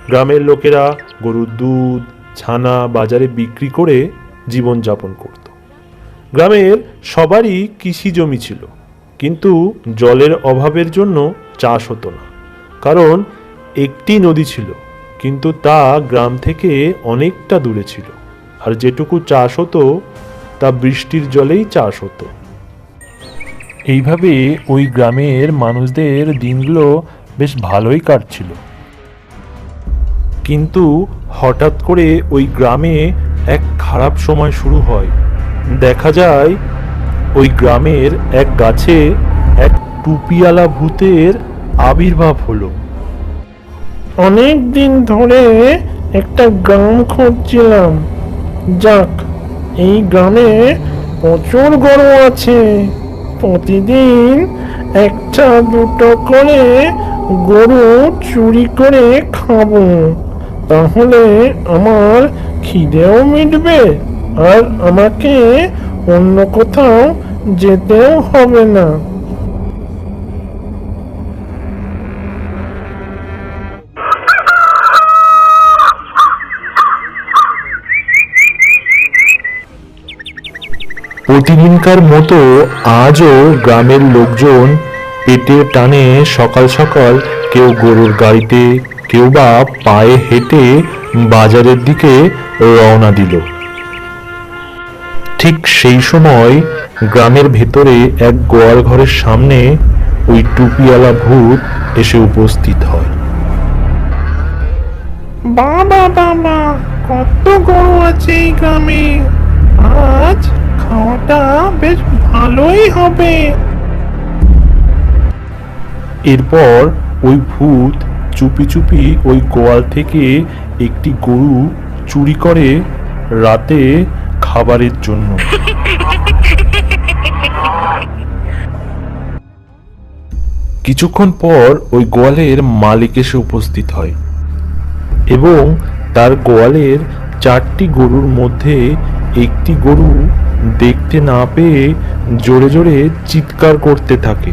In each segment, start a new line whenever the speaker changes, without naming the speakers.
গ্রামের লোকেরা গরুর দুধ ছানা বাজারে বিক্রি করে জীবনযাপন করত। গ্রামের সবারই কৃষি জমি ছিল, কিন্তু জলের অভাবের জন্য চাষ হতো না। কারণ একটি নদী ছিল, কিন্তু তা গ্রাম থেকে অনেকটা দূরে ছিল, আর যেটুকু চাষ হতো তা বৃষ্টির জলেই চাষ হতো। এইভাবে ওই গ্রামের মানুষদের দিনগুলো বেশ ভালোই কাটছিল। কিন্তু হঠাৎ করে ওই গ্রামে এক খারাপ সময় শুরু হয়। দেখা যায় ওই গ্রামের এক গাছে এক টুপিওয়ালা ভূতের আবির্ভাব হলো।
অনেক দিন ধরে একটা গ্রাম খুঁজছিলাম। যাক, এই গ্রামে প্রচুর গরু আছে। প্রতিদিন একটা দুটো করে গরু চুরি করে খাবো, তাহলে আমার খিদেও মিটবে আর আমাকে অন্য কোথাও যেতেও হবে না।
প্রতিদিনকার মতো আজও গ্রামের লোকজন পেটের টানে সকাল সকাল কেউ গরুর গাড়িতে, কেউ বা পায়ে হেঁটে বাজারের দিকে রওনা দিল। ঠিক সেই সময় গ্রামের ভেতরে এক গোয়াল ঘরের সামনে ওই টুপিওয়ালা ভূত এসে উপস্থিত হয়।
বাবা বাবা, কত গরু আছে এই গ্রামে। আজ খাওয়াটা বেশ ভালোই হবে।
এরপর ওই ভূত চুপি চুপি ওই গোয়াল থেকে একটি গরু চুরি করে রাতে খাবারের জন্য। কিছুক্ষণ পর ওই গোয়ালের মালিক এসে উপস্থিত হয় এবং তার গোয়ালের 4টি গরুর মধ্যে একটি গরু দেখতে না পেয়ে জোরে জোরে চিৎকার করতে থাকে।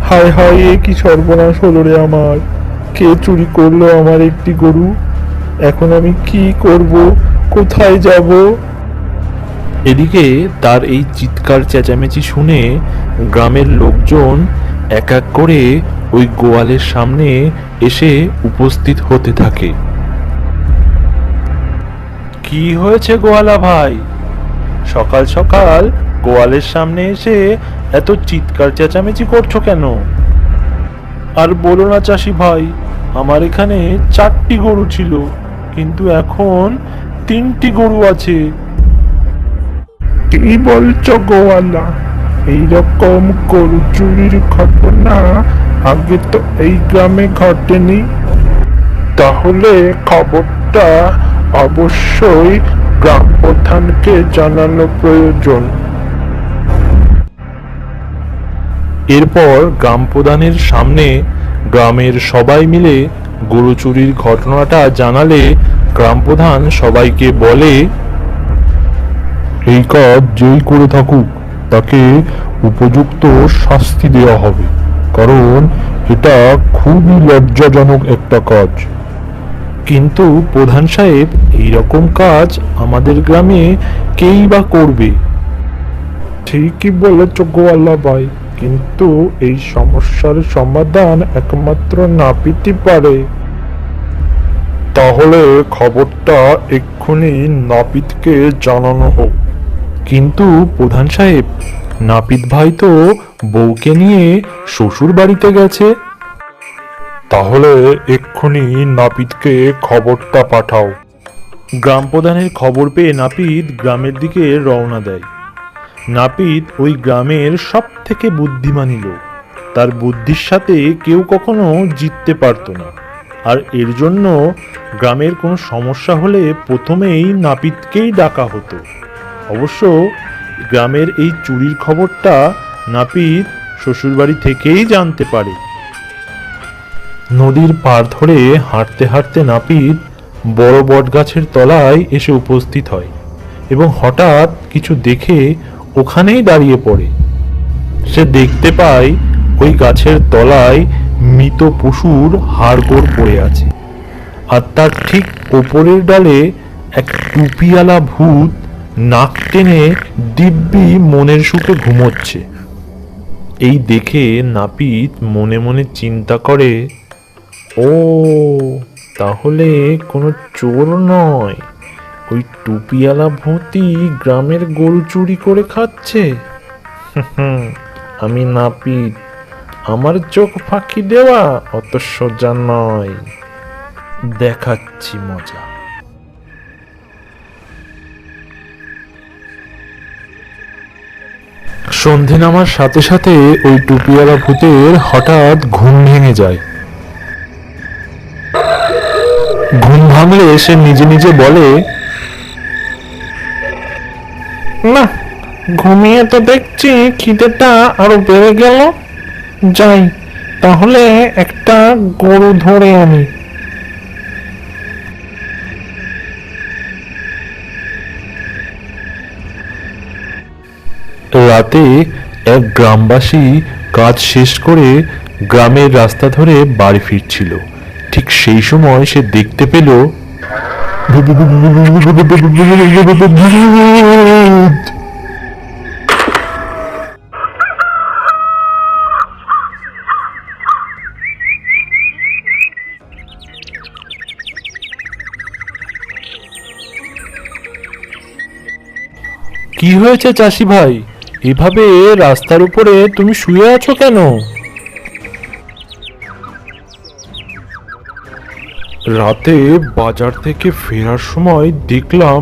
হায় হায়, এ কি সর্বনাশ হলো রে আমার! কে চুরি করলো আমার একটি গরু? এখন আমি কি করব? কোথায় যাব?
এদিকে তার এই চিৎকার চেঁচামেচি শুনে গ্রামের লোকজন এক এক করে ওই গোয়ালের সামনে এসে উপস্থিত হতে থাকে। কি হয়েছে গোয়ালা ভাই? সকাল সকাল গোয়ালের সামনে এসে এত চিৎকার চেঁচামেচি করছো কেন? আর বলো না চাষি ভাই, আমার এখানে 4টি গরু ছিল, কিন্তু এখন 3টি গরু আছে।
কি বলছো গোয়ালা? এইরকম গরু চুরির ঘটনা আগে তো এই গ্রামে ঘটেনি। তাহলে খবরটা অবশ্যই গ্রাম প্রধানকে জানানো প্রয়োজন।
এরপর গ্রাম প্রধানের সামনে গ্রামের সবাই মিলে গরু চুরির ঘটনাটা জানালে গ্রাম প্রধান সবাইকে বলে, এই কাজ যেই করে থাকুক তাকে উপযুক্ত শাস্তি দেওয়া হবে, কারণ এটা খুবই লজ্জাজনক একটা কাজ। কিন্তু প্রধান সাহেব, এইরকম কাজ আমাদের গ্রামে কেই বা করবে?
ঠিকই বলেছ গোয়ালা ভাই, কিন্তু এই সমস্যার সমাধান একমাত্র নাপিতই পারে। তাহলে খবরটা এক্ষুনি নাপিতকে জানানো হোক।
কিন্তু প্রধান সাহেব, নাপিত ভাই তো বউকে নিয়ে শ্বশুর বাড়িতে গেছে।
তাহলে এক্ষুনি নাপিতকে খবরটা পাঠাও।
গ্রাম প্রধানের খবর পেয়ে নাপিত গ্রামের দিকে রওনা দেয়। নাপিত ওই গ্রামের সব থেকে বুদ্ধিমানী লোক। তার বুদ্ধির সাথে কেউ কখনো জিততে পারতো না, আর এর জন্য গ্রামের কোনো সমস্যা হলে প্রথমেই নাপিতকেই ডাকা হতো। অবশ্য গ্রামের এই চুরির খবরটা নাপিত শ্বশুরবাড়ি থেকেই জানতে পারে। নদীর পাড় ধরে হাঁটতে হাঁটতে নাপিত বড় বটগাছের তলায় এসে উপস্থিত হয় এবং হঠাৎ কিছু দেখে ওখানেই দাঁড়িয়ে পড়ে। সে দেখতে পায় ওই গাছের তলায় মৃত পশুর হাড়গোড় পড়ে আছে আর তার ঠিক ওপরের ডালে এক টুপিওয়ালা ভূত নাক টেনে দিব্যি মনের সুখে ঘুমোচ্ছে। এই দেখে নাপিত মনে মনে চিন্তা করে, ও তাহলে কোনো চোর নয়, ওই টুপিওয়ালা ভূতই গ্রামের গরু চুরি করে খাচ্ছে। আমি নাপিত, আমার চোখ ফাঁকি দেওয়া অত সোজা নয়, দেখাচ্ছি মজা। সন্ধে নামার সাথে সাথে ওই টুপিওয়ালা ভূতের হঠাৎ ঘুম ভেঙে যায়। ঘুম ভাঙলে সে নিজে নিজে বলে, না, ঘুমিয়ে তো দেখছি খিদেটা আরো বেড়ে গেল। যাই তাহলে একটা গরু ধরে আনি। রাতে এক গ্রামবাসী কাজ শেষ করে গ্রামের রাস্তা ধরে বাড়ি ফিরছিল। ঠিক সেই সময় সে দেখতে পেল কি হয়েছে চাষি ভাই, এভাবে রাস্তার উপরে তুমি শুয়ে আছো কেন? রাতে বাজার থেকে ফেরার সময় দেখলাম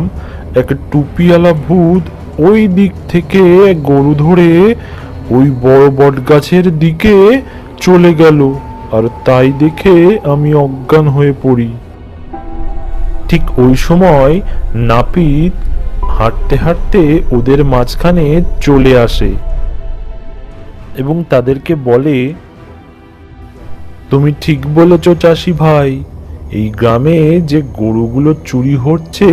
এক টুপিওয়ালা ভূত ওই দিক থেকে গরু ধরে ওই বড় বট গাছের দিকে চলে গেল, আর তাই দেখে আমি অজ্ঞান হয়ে পড়ি। ঠিক ওই সময় নাপিত হাঁটতে হাঁটতে ওদের মাঝখানে চলে আসে এবং তাদেরকে বলে, তুমি ঠিক বলেছ চাষি ভাই, এই গ্রামে যে গরুগুলো চুরি হচ্ছে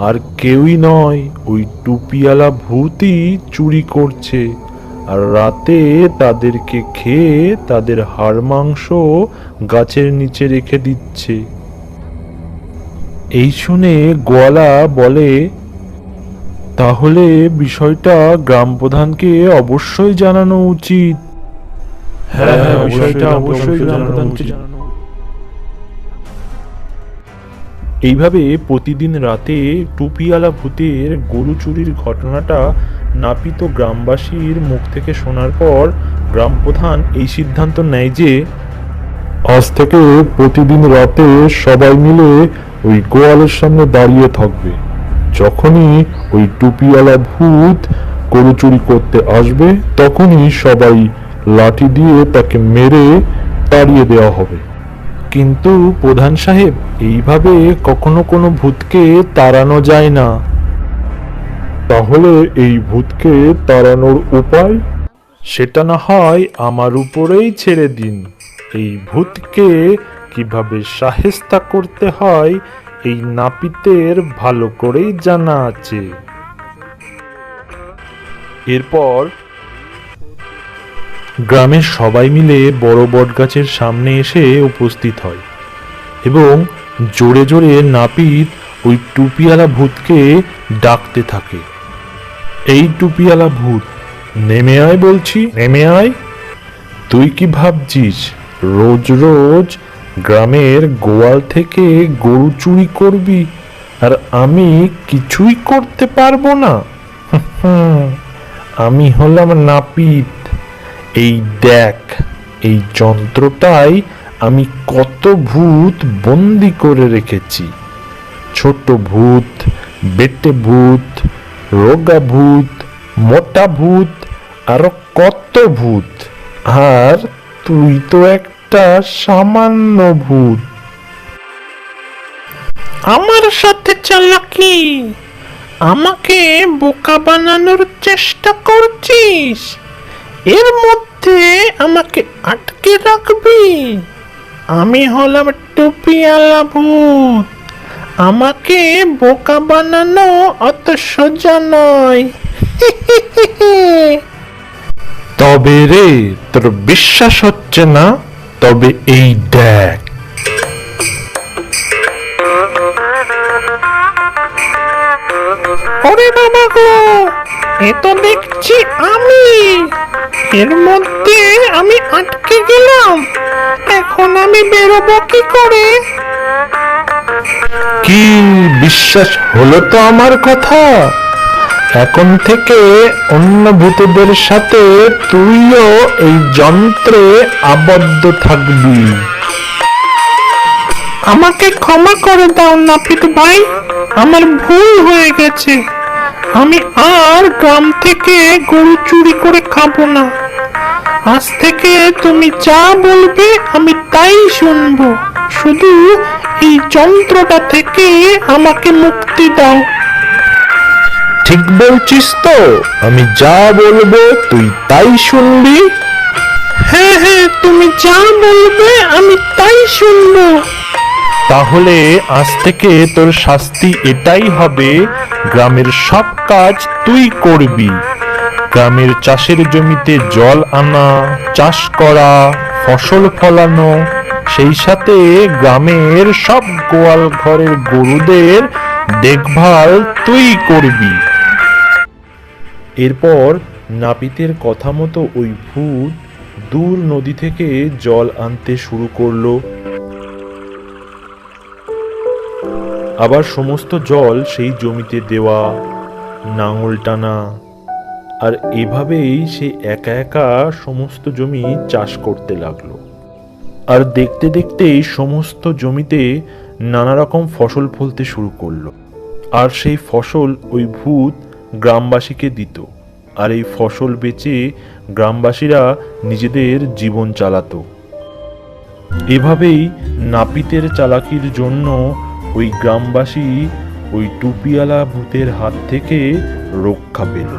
আর কেউই নয়, ওই টুপিওয়ালা ভূতই চুরি করছে, আর রাতে তাদেরকে খেয়ে তাদের হাড় মাংস গাছের নিচে রেখে দিচ্ছে। এই শুনে গোয়ালা বলে, তাহলে বিষয়টা গ্রাম প্রধানকে অবশ্যই জানানো উচিত। হ্যাঁ, বিষয়টা অবশ্যই গ্রাম প্রধানকে জানানো। এইভাবে প্রতিদিন রাতে টুপিওয়ালা ভূতের গরু চুরির ঘটনাটা নাপিত গ্রামবাসীর মুখ থেকে শোনার পর গ্রাম প্রধান এই সিদ্ধান্ত নেয় যে আজ থেকে প্রতিদিন রাতে সবাই মিলে ওই গোয়ালের সামনে দাঁড়িয়ে থাকবে। যখনই ওই টুপিওয়ালা ভূত গরু চুরি করতে আসবে তখনই সবাই লাঠি দিয়ে তাকে মেরে তাড়িয়ে দেওয়া হবে। কিন্তু প্রধান সাহেব, এইভাবে কখনো কোনো ভূতকে তাড়ানো যায় না। তাহলে এই ভূতকে তাড়ানোর উপায়? সেটা না হয় আমার উপরেই ছেড়ে দিন। এই ভূতকে কিভাবে শায়েস্তা করতে হয় এই নাপিতের ভালো করেই জানা আছে। এরপর গ্রামের সবাই মিলে বড় বটগাছের সামনে এসে উপস্থিত হয় এবং জোরে জোরে নাপিত ওই টুপিওয়ালা ভূতকে ডাকতে থাকে, এই টুপিওয়ালা ভূত, নেমে আয় বলছি, নেমে আয়। তুই কি ভাবছিস রোজ রোজ গ্রামের গোয়াল থেকে গরু চুরি করবি আর আমি কিছুই করতে পারবো না? আমি হলাম নাপিত। এই দেখ, এই যন্ত্রটাই আমি কত ভূত বন্দি করে রেখেছি। ছোট ভূত, বেটে ভূত, রোগা ভূত, মোটা ভূত, আরো কত ভূত। আর তুই তো একটা সামান্য ভূত।
আমার সাথে চালাকি, আমাকে বোকা বানানোর চেষ্টা করছিস? এর মধ্যে আমাকে আটকে রাখবি? আমি হলাম টুপিওয়ালা ভূত, আমাকে বোকা বানানো অত সোজা নয়।
তবে রে, তোর বিশ্বাস হচ্ছে না? তবে এই দেখ।
ওরে বাবা গো, এ তো দেখছি আমি। এর মধ্যে আমি আটকে গেলাম, এখন আমি বেরোবো কি করে?
কি বিশ্বাস হলো তো আমার কথা? এখন থেকে অন্য ভূতেদের সাথে তুইও এই যন্ত্রে আবদ্ধ থাকবি।
আমাকে ক্ষমা করে দাও নাপিত ভাই, আমার ভুল হয়ে গেছে। আমি আর গ্রাম থেকে গরু চুরি করে খাবো না। আজ থেকে তুমি যা বলবে আমি তাই শুনবো। শুধু এই যন্ত্রটা থেকে আমাকে মুক্তি দাও।
ঠিক বলছিস তো? আমি যা বলবো তুই তাই শুনবি?
হ্যাঁ হ্যাঁ, তুমি যা বলবে আমি তাই শুনবো।
তাহলে আজ থেকে তোর শাস্তি এটাই হবে, গ্রামের সব কাজ তুই করবি। গ্রামের চাষের জমিতে জল আনা, চাষ করা, ফসল ফলানো, সেই সাথে গ্রামের সব গোয়াল ঘরের গরুদের দেখভাল তুই করবি। এরপর নাপিতের কথা মতো ওই ভূত দূর নদী থেকে জল আনতে শুরু করলো। আবার সমস্ত জল সেই জমিতে দেওয়া, নাঙল টানা, আর এভাবেই সে একা একা সমস্ত জমি চাষ করতে লাগলো। আর দেখতে দেখতেই সমস্ত জমিতে নানা রকম ফসল ফলতে শুরু করলো। আর সেই ফসল ওই ভূত গ্রামবাসীকে দিত, আর এই ফসল বেচে গ্রামবাসীরা নিজেদের জীবন চালাতো। এভাবেই নাপিতের চালাকির জন্য ওই গ্রামবাসী ওই টুপিওয়ালা ভূতের হাত থেকে রক্ষা পেল।